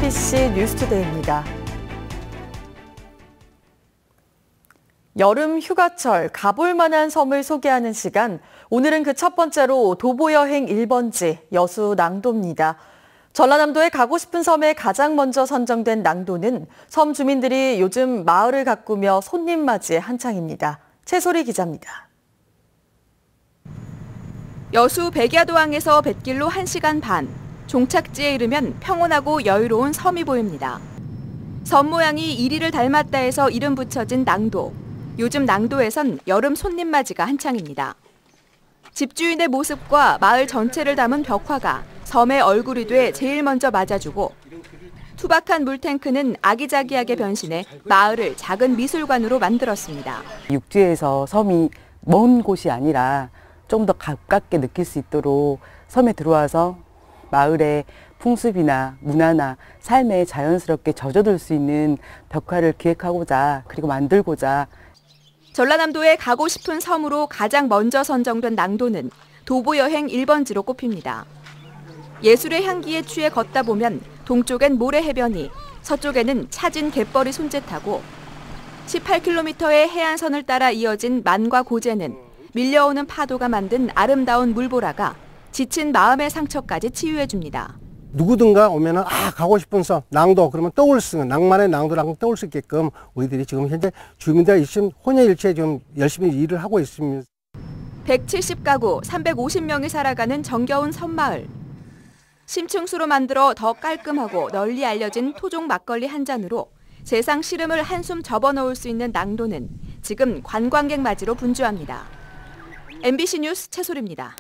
MBC 뉴스투데이입니다. 여름 휴가철 가볼 만한 섬을 소개하는 시간. 오늘은 그 첫 번째로 도보여행 1번지 여수 낭도입니다. 전라남도에 가고 싶은 섬에 가장 먼저 선정된 낭도는 섬 주민들이 요즘 마을을 가꾸며 손님 맞이에 한창입니다. 최소리 기자입니다. 여수 백야도항에서 뱃길로 1시간 반, 종착지에 이르면 평온하고 여유로운 섬이 보입니다. 섬 모양이 이리를 닮았다 해서 이름 붙여진 낭도. 요즘 낭도에선 여름 손님 맞이가 한창입니다. 집주인의 모습과 마을 전체를 담은 벽화가 섬의 얼굴이 돼 제일 먼저 맞아주고, 투박한 물탱크는 아기자기하게 변신해 마을을 작은 미술관으로 만들었습니다. 육지에서 섬이 먼 곳이 아니라 좀 더 가깝게 느낄 수 있도록 섬에 들어와서 마을의 풍습이나 문화나 삶에 자연스럽게 젖어들 수 있는 벽화를 기획하고자 그리고 만들고자. 전라남도에 가고 싶은 섬으로 가장 먼저 선정된 낭도는 도보여행 1번지로 꼽힙니다. 예술의 향기에 취해 걷다 보면 동쪽엔 모래해변이, 서쪽에는 차진 갯벌이 손짓하고 18km의 해안선을 따라 이어진 만과 고제는 밀려오는 파도가 만든 아름다운 물보라가 지친 마음의 상처까지 치유해줍니다. 누구든가 오면은 가고 싶은 섬 낭도 그러면 떠올 수 있는 낭만의 낭도라고 떠올 수 있게끔 우리들이 지금 현재 주민들 지금 혼연일체 좀 열심히 일을 하고 있습니다. 170가구 350명이 살아가는 정겨운 섬마을. 심층수로 만들어 더 깔끔하고 널리 알려진 토종 막걸리 한 잔으로 세상 시름을 한숨 접어넣을 수 있는 낭도는 지금 관광객 맞이로 분주합니다. MBC 뉴스 최소리입니다.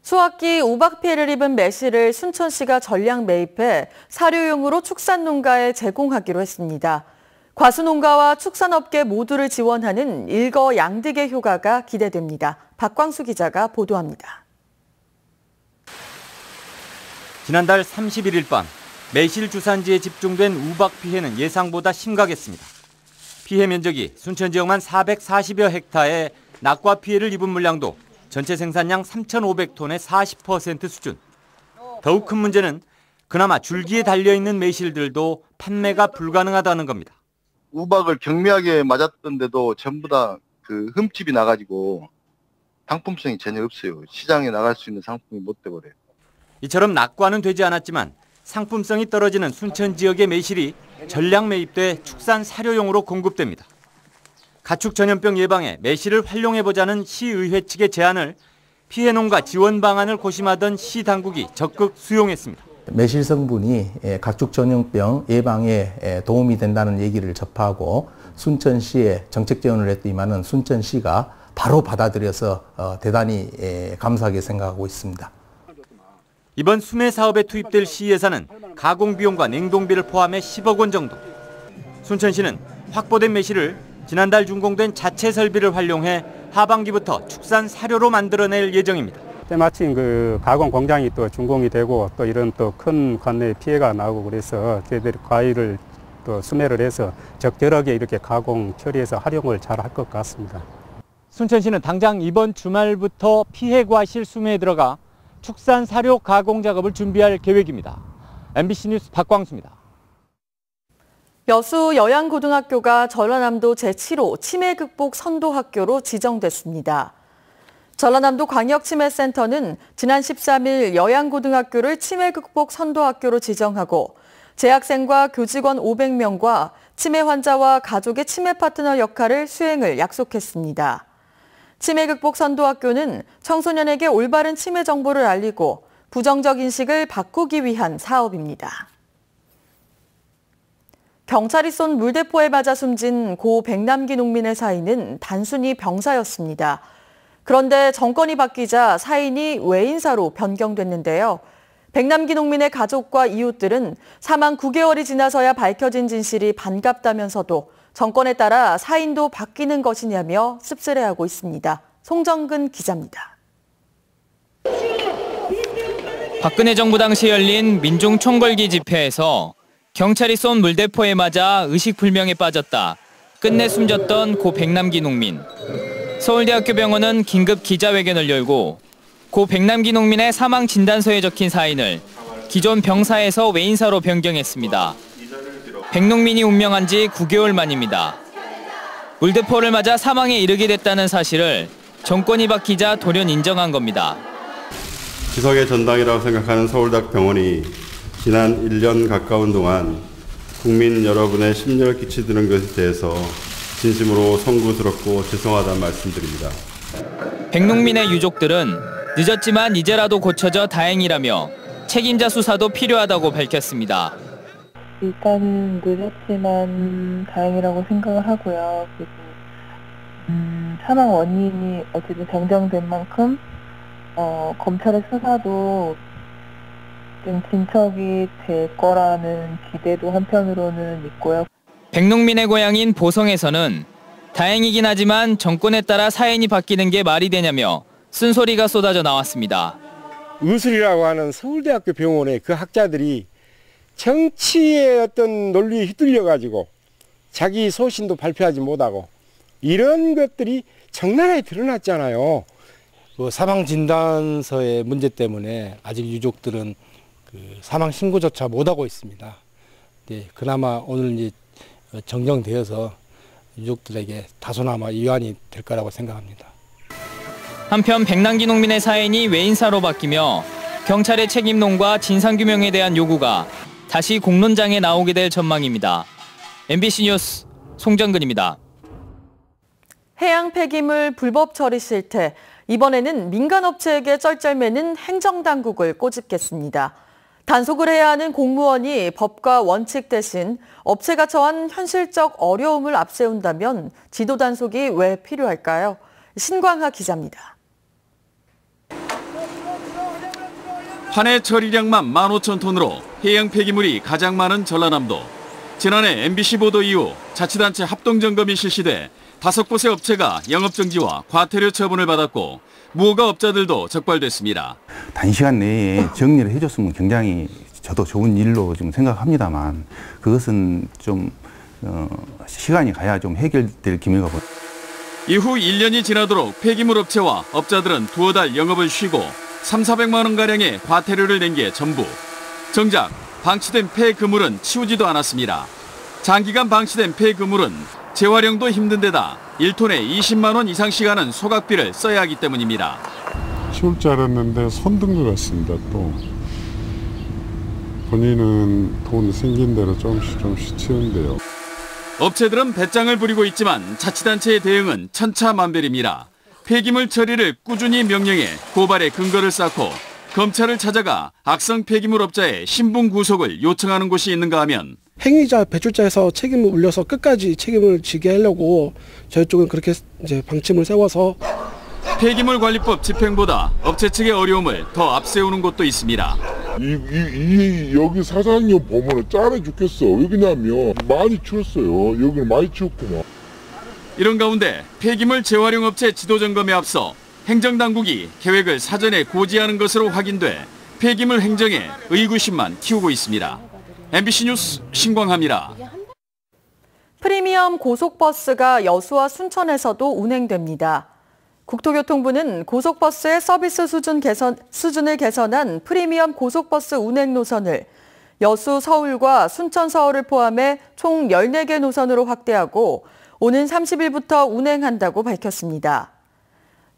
수확기 우박 피해를 입은 매실을 순천시가 전량 매입해 사료용으로 축산농가에 제공하기로 했습니다. 과수농가와 축산업계 모두를 지원하는 일거양득의 효과가 기대됩니다. 박광수 기자가 보도합니다. 지난달 31일 밤 매실 주산지에 집중된 우박 피해는 예상보다 심각했습니다. 피해 면적이 순천 지역만 440여 헥타에 낙과 피해를 입은 물량도 전체 생산량 3,500톤의 40% 수준. 더욱 큰 문제는 그나마 줄기에 달려있는 매실들도 판매가 불가능하다는 겁니다. 우박을 경미하게 맞았던데도 전부 다 그 흠집이 나가지고 상품성이 전혀 없어요. 시장에 나갈 수 있는 상품이 못 돼버려요. 이처럼 낙과는 되지 않았지만 상품성이 떨어지는 순천 지역의 매실이 전량 매입돼 축산 사료용으로 공급됩니다. 가축 전염병 예방에 매실을 활용해보자는 시의회 측의 제안을 피해 농가 지원 방안을 고심하던 시 당국이 적극 수용했습니다. 매실 성분이 가축 전염병 예방에 도움이 된다는 얘기를 접하고 순천시에 정책 지원을 했더니만은 순천시가 바로 받아들여서 대단히 감사하게 생각하고 있습니다. 이번 수매 사업에 투입될 시 예산은 가공 비용과 냉동비를 포함해 10억 원 정도. 순천시는 확보된 매실을 지난달 준공된 자체 설비를 활용해 하반기부터 축산 사료로 만들어낼 예정입니다. 때마침 그 가공 공장이 또 준공이 되고 또 이런 또 큰 관내 피해가 나고 그래서 저희들이 과일을 또 수매를 해서 적절하게 이렇게 가공 처리해서 활용을 잘 할 것 같습니다. 순천시는 당장 이번 주말부터 피해 과실 수매에 들어가 축산 사료 가공 작업을 준비할 계획입니다. MBC 뉴스 박광수입니다. 여수 여양고등학교가 전라남도 제7호 치매 극복 선도학교로 지정됐습니다. 전라남도 광역치매센터는 지난 13일 여양고등학교를 치매 극복 선도학교로 지정하고 재학생과 교직원 500명과 치매 환자와 가족의 치매 파트너 역할을 수행을 약속했습니다. 치매 극복 선도학교는 청소년에게 올바른 치매 정보를 알리고 부정적 인식을 바꾸기 위한 사업입니다. 경찰이 쏜 물대포에 맞아 숨진 고 백남기 농민의 사인은 단순히 병사였습니다. 그런데 정권이 바뀌자 사인이 외인사로 변경됐는데요. 백남기 농민의 가족과 이웃들은 사망 9개월이 지나서야 밝혀진 진실이 반갑다면서도 정권에 따라 사인도 바뀌는 것이냐며 씁쓸해하고 있습니다. 송정근 기자입니다. 박근혜 정부 당시 열린 민중총궐기 집회에서 경찰이 쏜 물대포에 맞아 의식불명에 빠졌다. 끝내 숨졌던 고 백남기 농민. 서울대학교 병원은 긴급 기자회견을 열고 고 백남기 농민의 사망 진단서에 적힌 사인을 기존 병사에서 외인사로 변경했습니다. 백농민이 운명한 지 9개월 만입니다. 물대포를 맞아 사망에 이르게 됐다는 사실을 정권이 바뀌자 돌연 인정한 겁니다. 기석의 전당이라고 생각하는 서울대학병원이 지난 1년 가까운 동안 국민 여러분의 심려를 끼치는 것에 대해서 진심으로 송구스럽고 죄송하다는 말씀드립니다. 백농민의 유족들은 늦었지만 이제라도 고쳐져 다행이라며 책임자 수사도 필요하다고 밝혔습니다. 일단은 늦었지만 다행이라고 생각을 하고요. 그리고 사망 원인이 어쨌든 정정된 만큼 검찰의 수사도 좀 진척이 될 거라는 기대도 한편으로는 있고요. 백농민의 고향인 보성에서는 다행이긴 하지만 정권에 따라 사연이 바뀌는 게 말이 되냐며 쓴소리가 쏟아져 나왔습니다. 의술이라고 하는 서울대학교 병원의 그 학자들이 정치의 어떤 논리에 휘둘려가지고 자기 소신도 발표하지 못하고 이런 것들이 적나라하게 드러났잖아요. 그 사망진단서의 문제 때문에 아직 유족들은 그 사망 신고조차 못하고 있습니다. 네, 그나마 오늘 이제 정정되어서 유족들에게 다소나마 위안이 될 거라고 생각합니다. 한편 백남기 농민의 사연이 외인사로 바뀌며 경찰의 책임론과 진상규명에 대한 요구가 다시 공론장에 나오게 될 전망입니다. MBC 뉴스 송정근입니다. 해양 폐기물 불법 처리 실태, 이번에는 민간업체에게 쩔쩔매는 행정당국을 꼬집겠습니다. 단속을 해야 하는 공무원이 법과 원칙 대신 업체가 처한 현실적 어려움을 앞세운다면 지도 단속이 왜 필요할까요? 신광하 기자입니다. 한 해 처리량만 15,000톤으로 해양 폐기물이 가장 많은 전라남도. 지난해 MBC 보도 이후 자치단체 합동점검이 실시돼 5곳의 업체가 영업정지와 과태료 처분을 받았고 무허가 업자들도 적발됐습니다. 단시간 내에 정리를 해줬으면 굉장히 저도 좋은 일로 지금 생각합니다만 그것은 좀 시간이 가야 좀 해결될 기미가 보입니다. 이후 1년이 지나도록 폐기물 업체와 업자들은 두어 달 영업을 쉬고 3,400만 원가량의 과태료를 낸 게 전부. 정작 방치된 폐그물은 치우지도 않았습니다. 장기간 방치된 폐그물은 재활용도 힘든 데다 1톤에 20만 원 이상씩 하는 소각비를 써야 하기 때문입니다. 치울 줄 알았는데 손든 것 같습니다. 또 본인은 돈 생긴 대로 조금씩 치운대요. 업체들은 배짱을 부리고 있지만 자치단체의 대응은 천차만별입니다. 폐기물 처리를 꾸준히 명령해 고발의 근거를 쌓고 검찰을 찾아가 악성 폐기물 업자의 신분 구속을 요청하는 곳이 있는가 하면 행위자, 배출자에서 책임을 물려서 끝까지 책임을 지게 하려고 저희 쪽은 그렇게 이제 방침을 세워서 폐기물 관리법 집행보다 업체 측의 어려움을 더 앞세우는 곳도 있습니다. 여기 사장님 보면은 짠해 죽겠어. 왜냐면 많이 치웠어요. 여기는 많이 치웠구만. 이런 가운데 폐기물 재활용 업체 지도 점검에 앞서 행정당국이 계획을 사전에 고지하는 것으로 확인돼 폐기물 행정에 의구심만 키우고 있습니다. MBC 뉴스 신광하입니다. 프리미엄 고속버스가 여수와 순천에서도 운행됩니다. 국토교통부는 고속버스의 서비스 수준을 개선한 프리미엄 고속버스 운행 노선을 여수, 서울과 순천, 서울을 포함해 총 14개 노선으로 확대하고 오는 30일부터 운행한다고 밝혔습니다.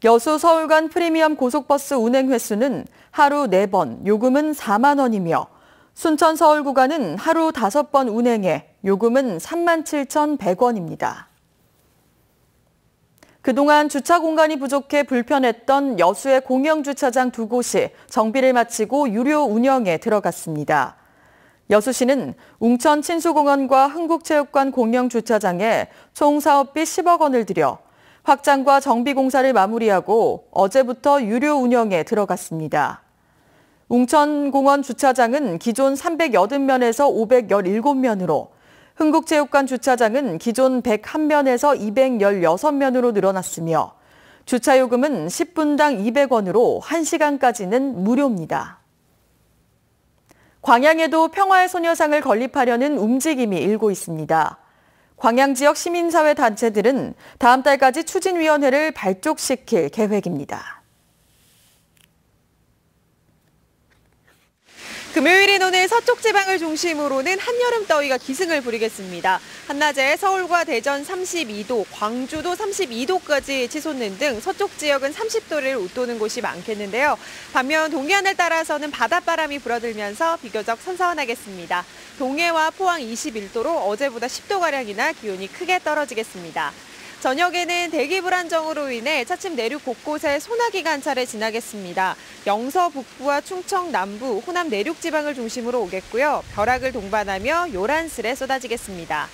여수, 서울 간 프리미엄 고속버스 운행 횟수는 하루 4번, 요금은 4만 원이며 순천, 서울 구간은 하루 5번 운행해 요금은 37,100원입니다. 그동안 주차 공간이 부족해 불편했던 여수의 공영주차장 2곳이 정비를 마치고 유료 운영에 들어갔습니다. 여수시는 웅천 친수공원과 흥국체육관 공영주차장에 총 사업비 10억 원을 들여 확장과 정비 공사를 마무리하고 어제부터 유료 운영에 들어갔습니다. 웅천공원 주차장은 기존 380면에서 517면으로 흥국체육관 주차장은 기존 101면에서 216면으로 늘어났으며 주차요금은 10분당 200원으로 1시간까지는 무료입니다. 광양에도 평화의 소녀상을 건립하려는 움직임이 일고 있습니다. 광양 지역 시민사회 단체들은 다음 달까지 추진위원회를 발족시킬 계획입니다. 금요일인 오늘 서쪽 지방을 중심으로는 한여름 더위가 기승을 부리겠습니다. 한낮에 서울과 대전 32도, 광주도 32도까지 치솟는 등 서쪽 지역은 30도를 웃도는 곳이 많겠는데요. 반면 동해안을 따라서는 바닷바람이 불어들면서 비교적 선선하겠습니다. 동해와 포항 21도로 어제보다 10도가량이나 기온이 크게 떨어지겠습니다. 저녁에는 대기 불안정으로 인해 차츰 내륙 곳곳에 소나기가 한 차례 지나겠습니다. 영서 북부와 충청 남부, 호남 내륙 지방을 중심으로 오겠고요. 벼락을 동반하며 요란스레 쏟아지겠습니다.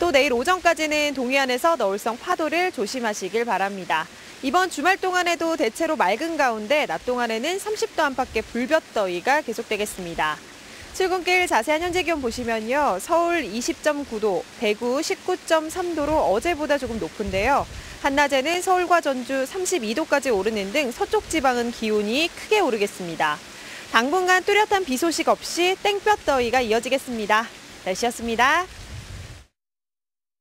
또 내일 오전까지는 동해안에서 너울성 파도를 조심하시길 바랍니다. 이번 주말 동안에도 대체로 맑은 가운데 낮 동안에는 30도 안팎의 불볕더위가 계속되겠습니다. 출근길 자세한 현재 기온 보시면요. 서울 20.9도, 대구 19.3도로 어제보다 조금 높은데요. 한낮에는 서울과 전주 32도까지 오르는 등 서쪽 지방은 기온이 크게 오르겠습니다. 당분간 뚜렷한 비 소식 없이 땡볕 더위가 이어지겠습니다. 날씨였습니다.